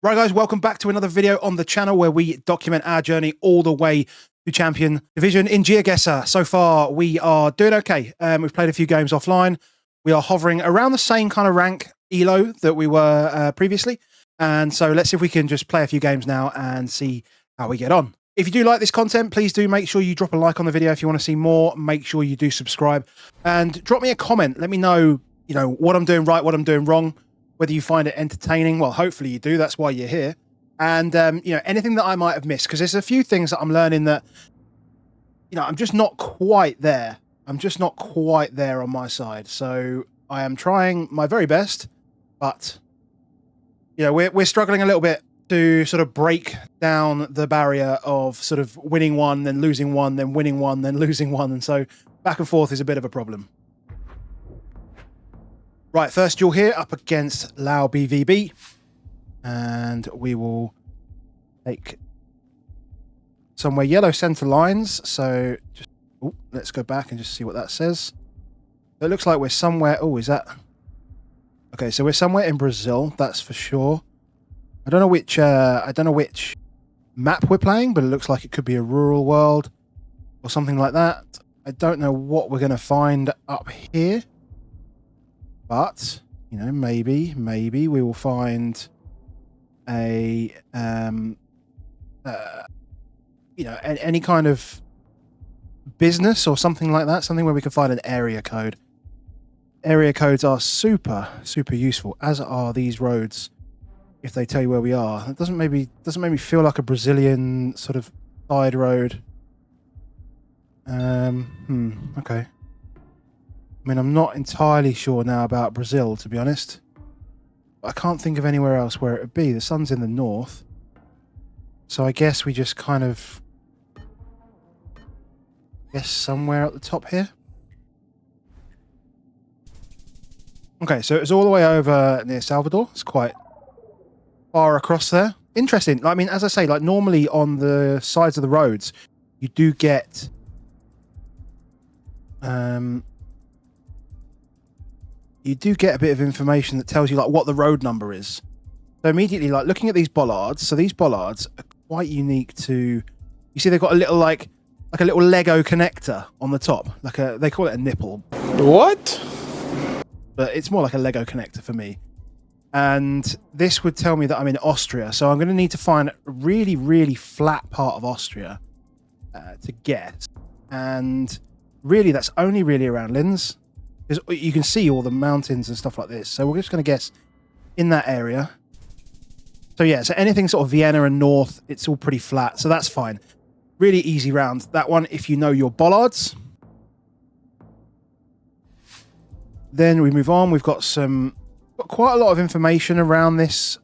Right, guys, welcome back to another video on the channel where we document our journey all the way to Champion Division in Geoguessr. So far, we are doing okay. We've played a few games offline. We are hovering around the same kind of rank elo that we were previously. And so let's see if we can just play a few games now and see how we get on. If you do like this content, please do make sure you drop a like on the video. If you want to see more, make sure you do subscribe and drop me a comment. Let me know, what I'm doing right, what I'm doing wrong, whether you find it entertaining. Well, hopefully you do. That's why you're here. And, anything that I might have missed, because there's a few things that I'm learning that, I'm just not quite there. I'm just not quite there on my side. So I am trying my very best, but, we're struggling a little bit to sort of break down the barrier of sort of winning one, then losing one, then winning one, then losing one. And so back and forth is a bit of a problem. Right, first duel here up against Lao BVB. And we will take somewhere yellow center lines. So just let's go back and just see what that says. It looks like we're somewhere. Oh, is that? Okay, so we're somewhere in Brazil, that's for sure. I don't know which map we're playing, but it looks like it could be a rural world or something like that. I don't know what we're going to find up here. But, maybe we will find a, any kind of business or something like that. Something where we can find an area code. Area codes are super, super useful, as are these roads, if they tell you where we are. It doesn't make me feel like a Brazilian sort of side road. Okay. I mean, I'm not entirely sure now about Brazil, to be honest. I can't think of anywhere else where it would be. The sun's in the north. So I guess we just kind of... somewhere at the top here. Okay, so it's all the way over near Salvador. It's quite far across there. Interesting. I mean, as I say, like normally on the sides of the roads, you do get... you do get a bit of information that tells you like what the road number is. So immediately, like looking at these bollards, so these bollards are quite unique to, you see they've got a little like a little Lego connector on the top, they call it a nipple. What? But it's more like a Lego connector for me. And this would tell me that I'm in Austria. So I'm going to need to find a really, really flat part of Austria to get. And really, that's only really around Linz. Because you can see all the mountains and stuff like this. So we're just going to guess in that area. So yeah, so anything sort of Vienna and north, it's all pretty flat. So that's fine. Really easy round. That one, if you know your bollards. Then we move on. We've got quite a lot of information around this.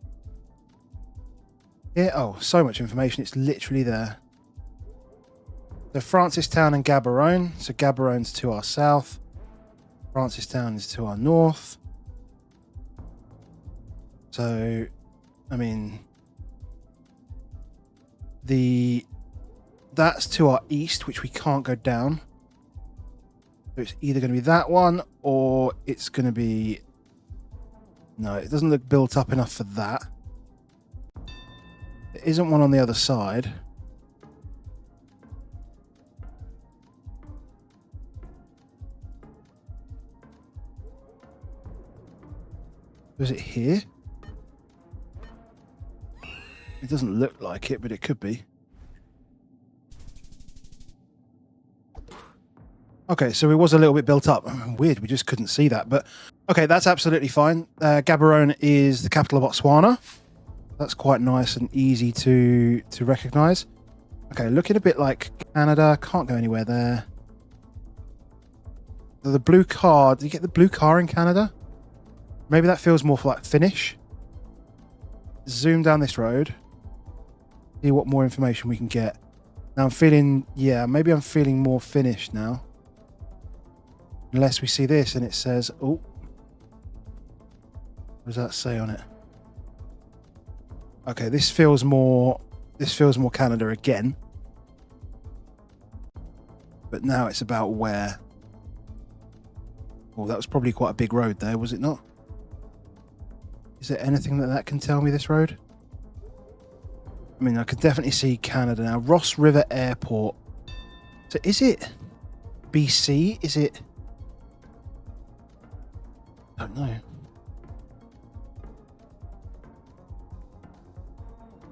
Yeah, oh, so much information. It's literally there. So Francistown and Gaborone. So Gaborone's to our south. Francistown is to our north. So, I mean, that's to our east, which we can't go down. So it's either going to be that one or it's going to be... No, it doesn't look built up enough for that. There isn't one on the other side. Is it here? It doesn't look like it, but it could be. Okay, so it was a little bit built up. Weird, we just couldn't see that. But okay, that's absolutely fine. Gaborone is the capital of Botswana. That's quite nice and easy to recognize. Okay, looking a bit like Canada. Can't go anywhere there. The blue car. Do you get the blue car in Canada? Maybe that feels more like Finnish. Zoom down this road. See what more information we can get. Now I'm feeling, maybe I'm feeling more Finnish now. Unless we see this and it says, oh. What does that say on it? Okay, this feels more Canada again. But now it's about where. Oh, that was probably quite a big road there, was it not? Is there anything that can tell me this road? I mean, I could definitely see Canada now. Ross River Airport. So is it BC? Is it? I don't know.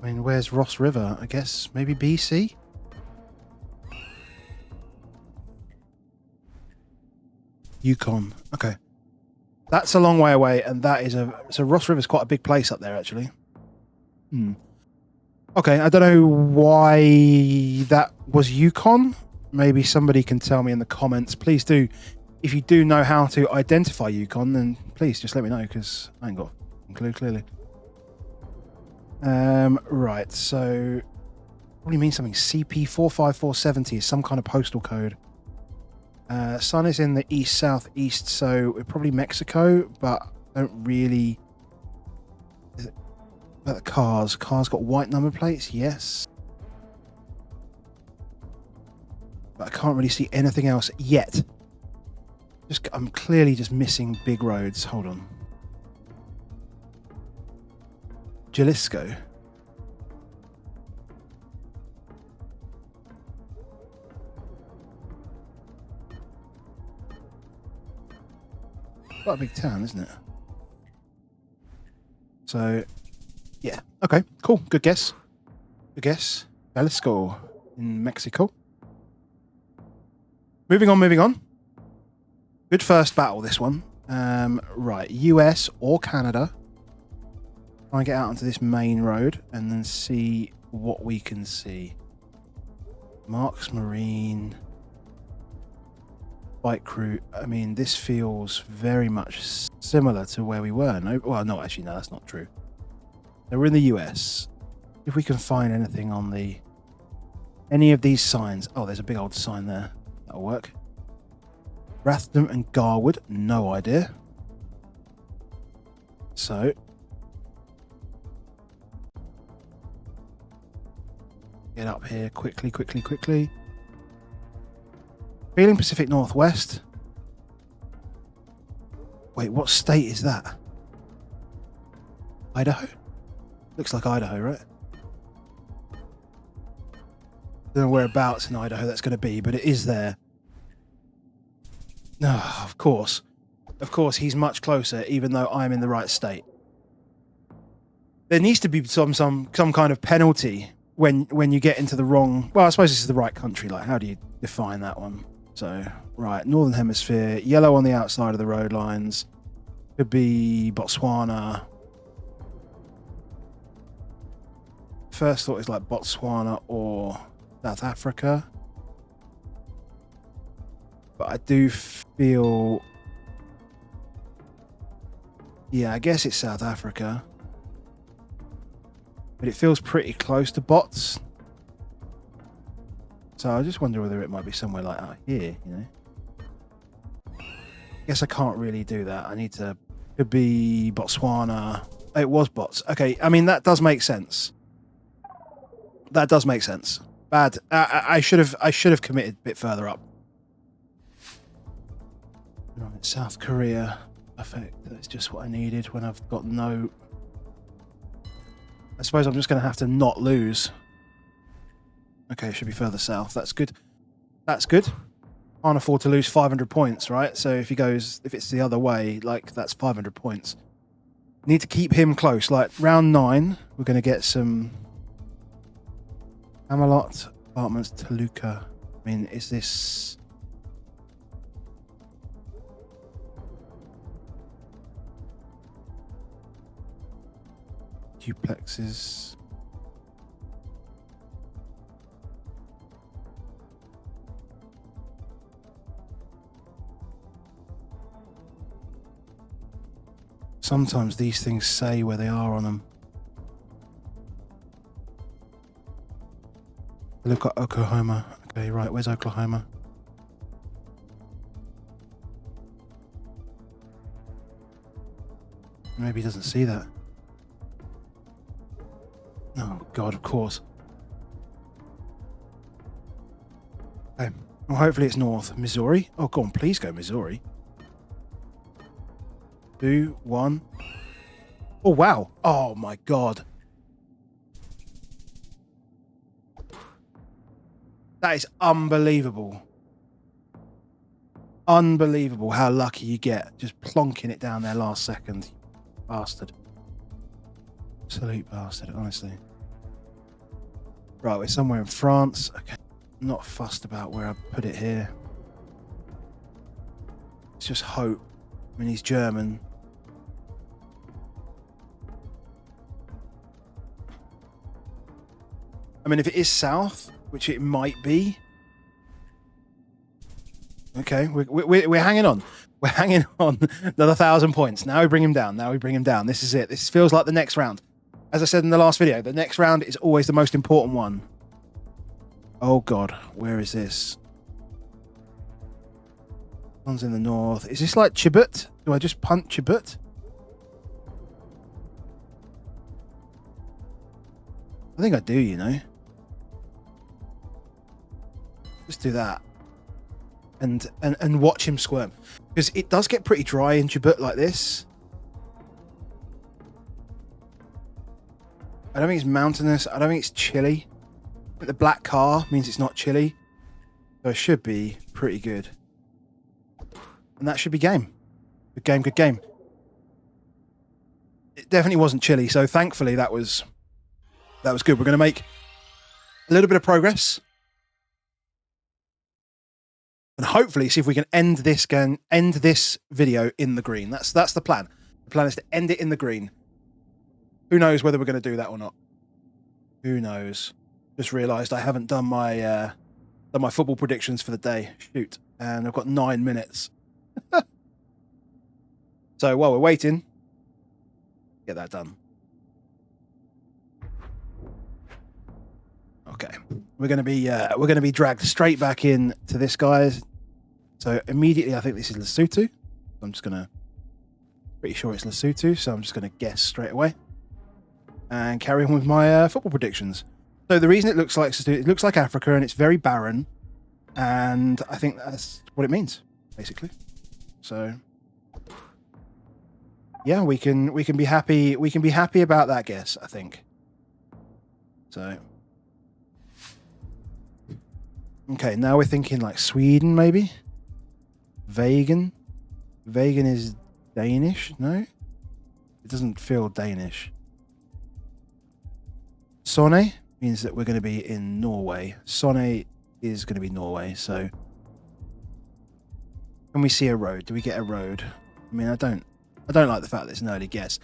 I mean, where's Ross River? I guess maybe BC? Yukon. Okay. That's a long way away, and that is so Ross River's quite a big place up there, actually. Okay, I don't know why that was Yukon. Maybe somebody can tell me in the comments. Please do. If you do know how to identify Yukon, then please just let me know, because I ain't got a clue, clearly. Right, so what do you mean something? CP45470 is some kind of postal code. Sun is in the east-southeast, so we're probably Mexico, but don't really... Is it about the cars? Cars got white number plates? Yes. But I can't really see anything else yet. I'm clearly just missing big roads. Hold on. Jalisco. Quite a big town, isn't it? So, yeah. Okay, cool. Good guess. Good guess. Jalisco in Mexico. Moving on. Good first battle, this one. Right, US or Canada. Try and get out onto this main road and then see what we can see. Marks Marine. Bike crew. I mean, this feels very much similar to where we were. No, well, no, actually, no, that's not true. So we're in the US. If we can find anything on any of these signs. Oh, there's a big old sign there. That'll work. Rathdom and Garwood. No idea. So. Get up here quickly. Feeling Pacific Northwest. Wait, what state is that? Idaho? Looks like Idaho, right? Don't know whereabouts in Idaho that's going to be, but it is there. No, of course. Of course, he's much closer, even though I'm in the right state. There needs to be some kind of penalty when you get into the wrong... Well, I suppose this is the right country. Like, how do you define that one? So, right, Northern Hemisphere, yellow on the outside of the road lines. Could be Botswana. First thought is like Botswana or South Africa. But I do feel... Yeah, I guess it's South Africa. But it feels pretty close to Bots. So I just wonder whether it might be somewhere like out here, you know. I guess I can't really do that. I need to... Could be Botswana. It was Bots. Okay, I mean, that does make sense. That does make sense. Bad. I should have committed a bit further up. Right, South Korea. Perfect. That's just what I needed when I've got no... I suppose I'm just going to have to not lose. Okay, it should be further south. That's good. That's good. Can't afford to lose 500 points, right? So if it's the other way, like, that's 500 points. Need to keep him close. Like, round 9, we're going to get some... Camelot, Apartments, Toluca. I mean, is this... Duplexes. Sometimes these things say where they are on them. Look at Oklahoma. Okay, right, where's Oklahoma? Maybe he doesn't see that. Oh, God, of course. Okay. Well, hopefully it's north. Missouri? Oh, go on, please go Missouri. 2, 1. Oh, wow. Oh, my God. That is unbelievable. Unbelievable how lucky you get just plonking it down there last second. Bastard. Absolute bastard, honestly. Right, we're somewhere in France. Okay. I'm not fussed about where I put it here. It's just hope. I mean, he's German. I mean, if it is south, which it might be. Okay, we're hanging on. We're hanging on. Another 1,000 points. Now we bring him down. Now we bring him down. This is it. This feels like the next round. As I said in the last video, the next round is always the most important one. Oh God, where is this? One's in the north. Is this like Chibut? Do I just punt Chibut? I think I do, you know. Just do that. And watch him squirm. Because it does get pretty dry in Chibut like this. I don't think it's mountainous. I don't think it's chilly. But the black car means it's not chilly. So it should be pretty good. And that should be game. Good game, good game. It definitely wasn't chilly, so thankfully that was good. We're going to make a little bit of progress. And hopefully see if we can end this video in the green. That's the plan. The plan is to end it in the green. Who knows whether we're going to do that or not? Who knows? Just realised I haven't done my football predictions for the day. Shoot. And I've got 9 minutes. So while we're waiting, get that done. Okay, we're going to be dragged straight back in to this guy's. So immediately, I think this is Lesotho. I'm just gonna pretty sure it's Lesotho, so I'm just gonna guess straight away and carry on with my football predictions. So the reason it looks like Africa and it's very barren, and I think that's what it means basically. So yeah, we can be happy. We can be happy about that guess, I think. So. Okay, now we're thinking like Sweden, maybe? Vegan? Vegan is Danish? No? It doesn't feel Danish. Sonne means that we're going to be in Norway. Sonne is going to be Norway, so... Can we see a road? Do we get a road? I mean, I don't like the fact that it's an early guess.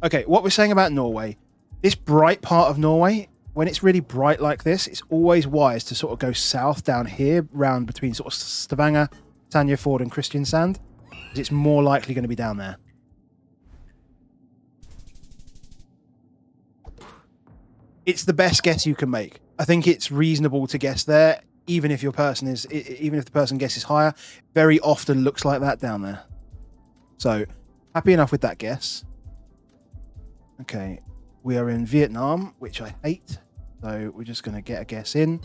Okay, what we're saying about Norway. This bright part of Norway... When it's really bright like this, it's always wise to sort of go south down here, round between sort of Stavanger, Tanjefjord and Kristiansand, because it's more likely going to be down there. It's the best guess you can make. I think it's reasonable to guess there, even if the person guesses higher. Very often looks like that down there. So, happy enough with that guess. Okay. We are in Vietnam, which I hate. So we're just going to get a guess in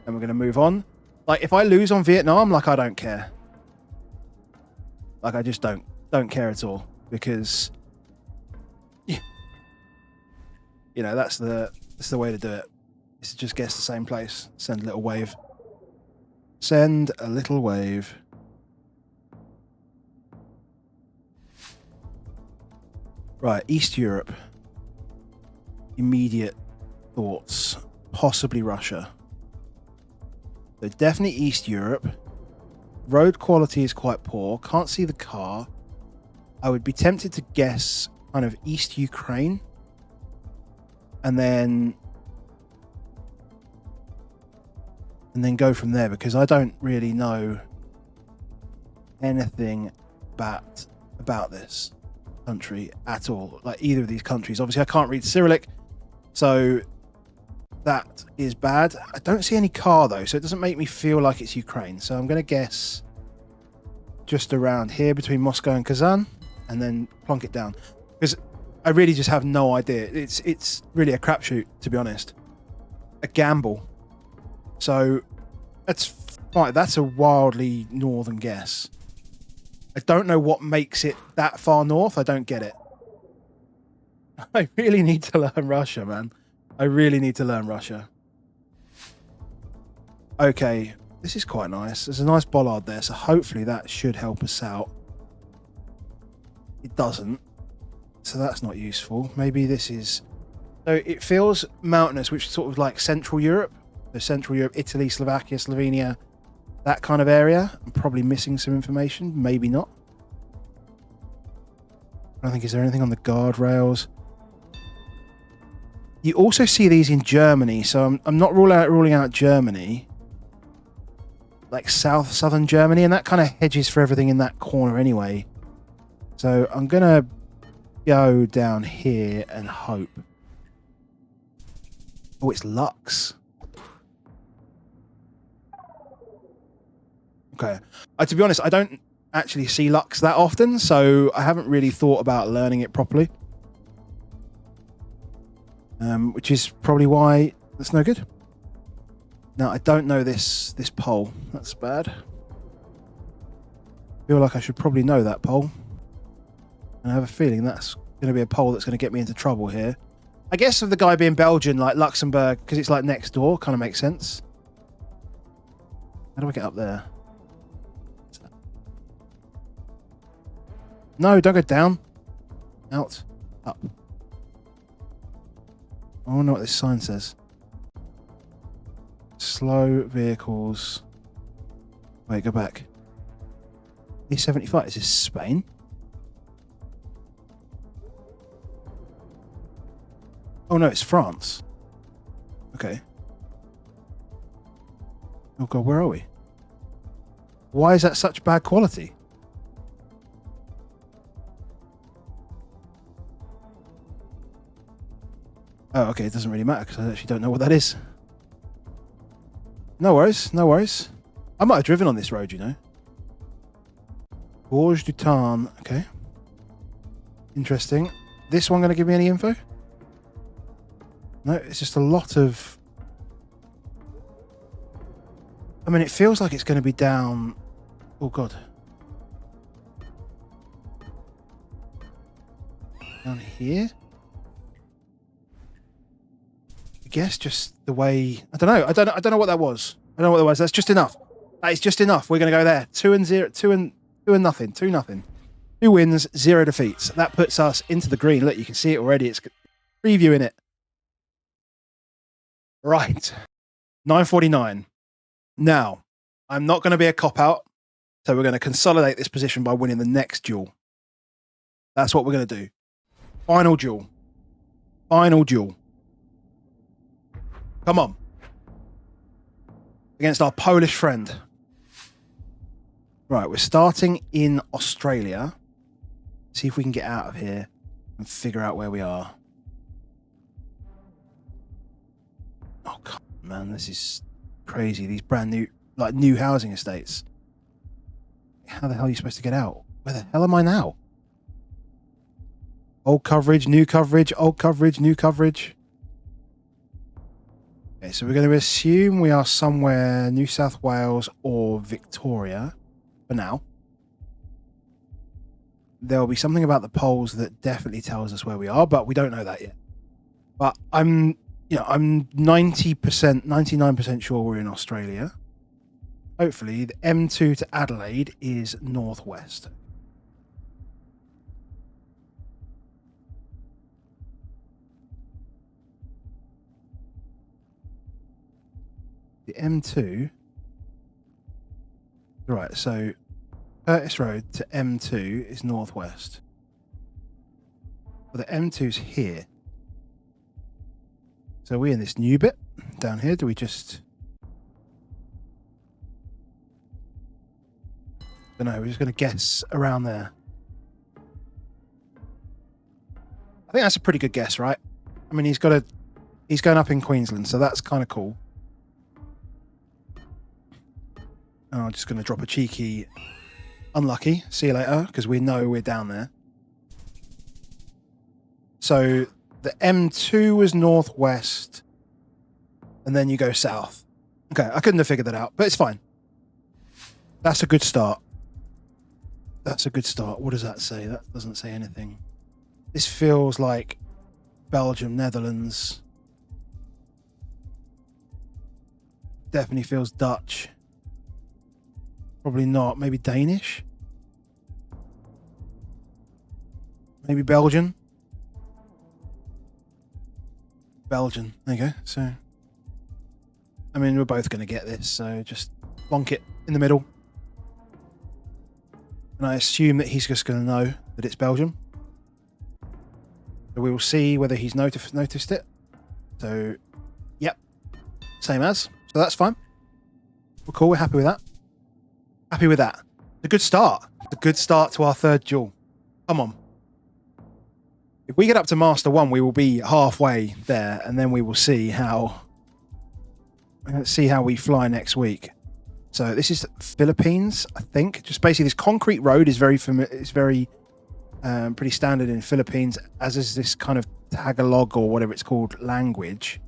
and we're going to move on. Like if I lose on Vietnam, like I don't care. Like I just don't care at all because you know, that's the way to do it. Is to just guess the same place. Send a little wave. Send a little wave. Right, East Europe. Immediate thoughts. Possibly Russia. So definitely East Europe. Road quality is quite poor. Can't see the car. I would be tempted to guess kind of East Ukraine. And then go from there because I don't really know anything about this country at all. Like either of these countries. Obviously I can't read Cyrillic. So that is bad. I don't see any car though, so it doesn't make me feel like it's Ukraine. So I'm going to guess just around here between Moscow and Kazan and then plonk it down. Because I really just have no idea. It's really a crapshoot, to be honest. A gamble. So that's fine. That's a wildly northern guess. I don't know what makes it that far north. I don't get it. I really need to learn Russia, man. I really need to learn Russia. Okay, this is quite nice. There's a nice bollard there, so hopefully that should help us out. It doesn't, so that's not useful. Maybe this is... So it feels mountainous, which is sort of like Central Europe. So Central Europe, Italy, Slovakia, Slovenia, that kind of area. I'm probably missing some information. Maybe not. I don't think, is there anything on the guardrails? You also see these in Germany, so I'm not ruling out Germany. Like southern Germany, and that kind of hedges for everything in that corner anyway. So I'm going to go down here and hope. Oh, it's Lux. Okay. To be honest, I don't actually see Lux that often, so I haven't really thought about learning it properly. Which is probably why that's no good. Now, I don't know this pole. That's bad. I feel like I should probably know that pole. And I have a feeling that's going to be a pole that's going to get me into trouble here. I guess with the guy being Belgian, like Luxembourg, because it's like next door, kind of makes sense. How do I get up there? No, don't go down. Out. Up. I wonder what this sign says. Slow vehicles. Wait, go back. E75. Is this Spain? Oh no, it's France. Okay. Oh god, where are we? Why is that such bad quality? Oh, okay, it doesn't really matter because I actually don't know what that is. No worries, no worries. I might have driven on this road, you know. Bourges du Tarn, okay. Interesting. This one going to give me any info? No, it's just a lot of... I mean, it feels like it's going to be down... Oh, God. Down here? I guess just the way... I don't know. I don't know what that was. I don't know what that was. That's just enough. That is just enough. We're going to go there. 2-0. 2-0. 2-0. 2 wins, 0 defeats. That puts us into the green. Look, you can see it already. It's previewing it. Right. 9:49. Now, I'm not going to be a cop-out, so we're going to consolidate this position by winning the next duel. That's what we're going to do. Final duel. Final duel. Come on. Against our Polish friend. Right, we're starting in Australia. See if we can get out of here and figure out where we are. Oh, God, man, this is crazy. These brand new, like, new housing estates. How the hell are you supposed to get out? Where the hell am I now? Old coverage, new coverage, old coverage, new coverage. Okay, so we're going to assume we are somewhere New South Wales or Victoria for now. There'll be something about the polls that definitely tells us where we are, but we don't know that yet. But I'm 90%, 99% sure we're in Australia. Hopefully, the M2 to Adelaide is northwest. The M2. Right, so Curtis Road to M2 is northwest. Well, the M2's here. So are we in this new bit down here? Do we just... I don't know, we're just going to guess around there. I think that's a pretty good guess, right? I mean, he's going up in Queensland, so that's kind of cool. Oh, I'm just going to drop a cheeky unlucky. See you later, because we know we're down there. So the M2 was northwest, and then you go south. Okay, I couldn't have figured that out, but it's fine. That's a good start. That's a good start. What does that say? That doesn't say anything. This feels like Belgium, Netherlands. definitely feels Dutch. Probably not. Maybe Danish? Maybe Belgian? Belgian. There you go. So, I mean, we're both going to get this, so just plonk it in the middle. And I assume that he's just going to know that it's Belgium. So we will see whether he's noticed it. So, yep. Same as. So that's fine. We're cool. We're happy with that. Happy with that. It's a good start. It's a good start to our third duel. Come on. If we get up to Master 1, we will be halfway there, and then we will see how we fly next week. So this is Philippines, I think. Just basically, this concrete road is very pretty standard in Philippines, as is this kind of Tagalog or whatever it's called language.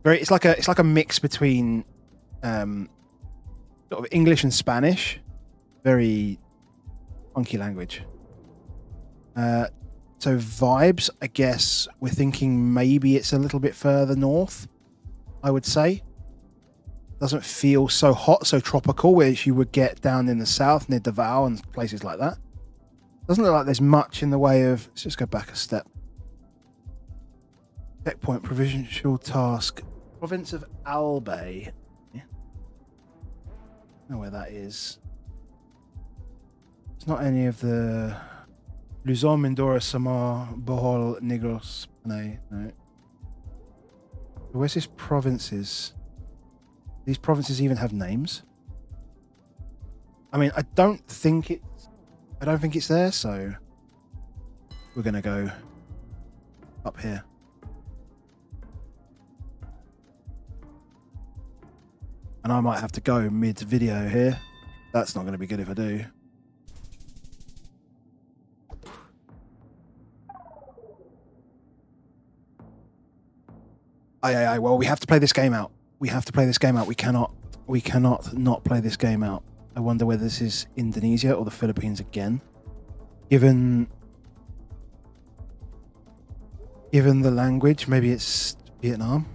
It's like a mix between sort of English and Spanish. Very funky language. So vibes, I guess we're thinking maybe it's a little bit further north, I would say. Doesn't feel so hot, so tropical, as you would get down in the south near Davao and places like that. Doesn't look like there's much in the way of... Let's just go back a step. Checkpoint, provincial task. Province of Albay. Yeah. I don't know where that is. It's not any of the... Luzon, Mindoro, Samar, Bohol, Negros. No. Where's this provinces? These provinces even have names? I mean, I don't think it's there, so we're gonna go up here. And I might have to go mid-video here. That's not gonna be good if I do. Aye. Well, we have to play this game out. We have to play this game out. We cannot not play this game out. I wonder whether this is Indonesia or the Philippines again. Given the language, maybe it's Vietnam.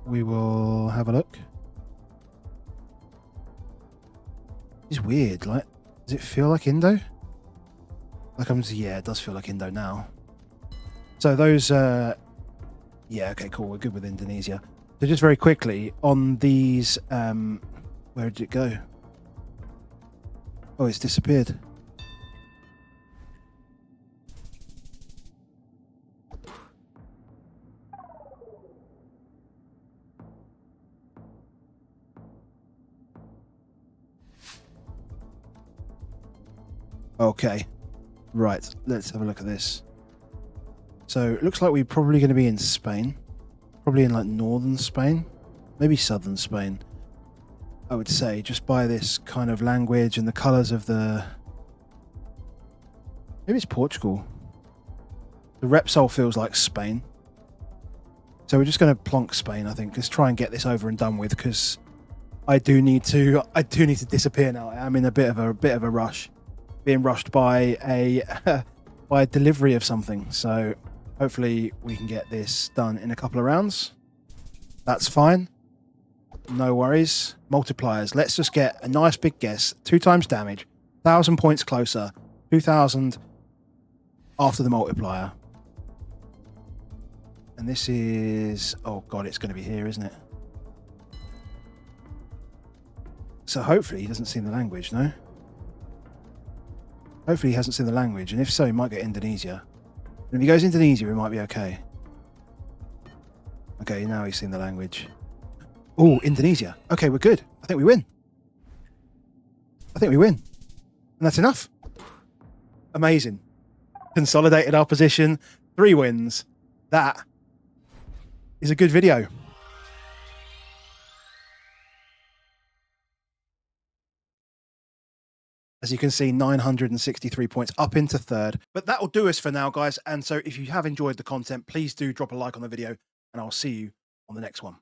We will have a look. It's weird. Like, does it feel like Indo? Yeah, it does feel like Indo now. So those, yeah, okay, cool. We're good with Indonesia. So just very quickly on these, where did it go? Oh, it's disappeared. Okay, right. Let's have a look at this. So it looks like we're probably going to be in Spain. Probably in like northern Spain. Maybe southern Spain. I would say, just by this kind of language and the colours of the... Maybe it's Portugal. The Repsol feels like Spain. So we're just going to plonk Spain, I think. Let's try and get this over and done with, because I do need to disappear now. I'm in a bit of a rush. Being rushed by a by a delivery of something. So hopefully we can get this done in a couple of rounds. That's fine. No worries. Multipliers. Let's just get a nice big guess. 2 times damage. 1,000 points closer. 2,000 after the multiplier. And this is... Oh, God, it's going to be here, isn't it? So hopefully he doesn't see the language, no? Hopefully he hasn't seen the language. And if so, he might get Indonesia. And if he goes Indonesia, we might be okay. Okay, now he's seen the language. Oh, Indonesia. Okay, we're good. I think we win. And that's enough. Amazing. Consolidated our position. 3 wins. That is a good video. As you can see, 963 points up into 3rd. But that will do us for now, guys. And so if you have enjoyed the content, please do drop a like on the video, and I'll see you on the next one.